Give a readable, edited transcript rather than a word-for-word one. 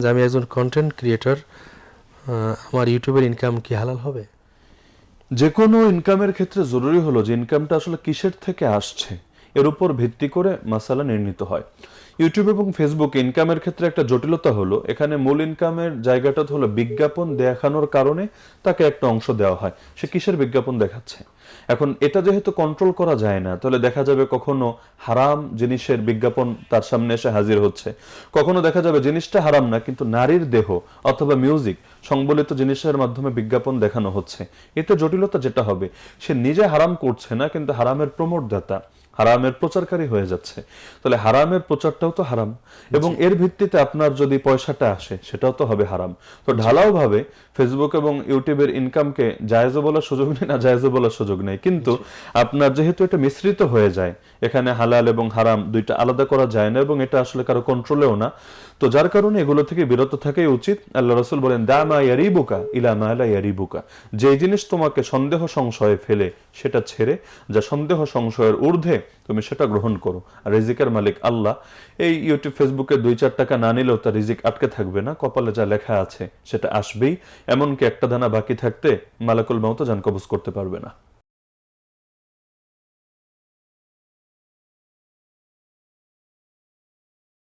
যে আমি একজন কন্টেন্ট ক্রিয়েটর, আমার ইউটিউবের ইনকাম কি হালাল হবে? যে কোনো ইনকামের ক্ষেত্রে জরুরি হলো যে ইনকামটা আসলে কিসের থেকে আসছে এর উপর ভিত্তি করে মাসালা নির্ণীত হয়। ইউটিউব এবং ফেসবুক ইনকামের ক্ষেত্রে একটা জটিলতা হলো এখানে মূল ইনকামের জায়গাটা হলো বিজ্ঞাপন দেখানোর কারণে তাকে একটা অংশ দেওয়া হয়। সে কিসের বিজ্ঞাপন দেখাচ্ছে? এখন এটা যেহেতু কন্ট্রোল করা যায় না, তাহলে দেখা যাবে কখনো হারাম জিনিসের বিজ্ঞাপন তার সামনে এসে হাজির হচ্ছে, কখনো দেখা যাবে জিনিসটা হারাম না কিন্তু নারীর দেহ অথবা মিউজিক সংবলিত জিনিসের মাধ্যমে বিজ্ঞাপন দেখানো হচ্ছে। এতে জটিলতা যেটা হবে, সে নিজে হারাম করছে না কিন্তু হারামের প্রমোটদাতা, হারামের প্রচারকারী হয়ে যাচ্ছে। তাহলে হারামের প্রচারটাও তো হারাম, এবং এর ভিত্তিতে আপনার যদি পয়সাটা আসে সেটাও তো হবে হারাম। তো ঢালাও ভাবে ফেসবুক এবং ইউটিউবের ইনকামকে জায়েজও বলার সুযোগ নেই, না জায়েজও বলার সুযোগ নেই, কিন্তু আপনার যেহেতু এটা মিশ্রিত হয়ে যায়, এখানে হালাল এবং হারাম দুইটা আলাদা করা যায় না এবং এটা আসলে কারো কন্ট্রোলেও না। তো যার কারণে এগুলো থেকে বিরত থাকাই উচিত। আল্লাহ রাসূল বলেন, দা মা ইয়ারিবুকা ইলা মা লা ইয়ারিবুকা, যে জিনিস তোমাকে সন্দেহ সংশয়ে ফেলে সেটা ছেড়ে যা সন্দেহ সংশয়ের ঊর্ধ্বে তুমি সেটা গ্রহণ করো। আর রিজিকের মালিক আল্লাহ। এই ইউটিউব ফেসবুকে 2-4 টাকা না নিলেও তার রিজিক আটকে থাকবে না, কপালে যা লেখা আছে সেটা আসবেই। এমনকি একটা দানা বাকি থাকতে মালাকুল মাউত জান কবজ করতে পারবে না।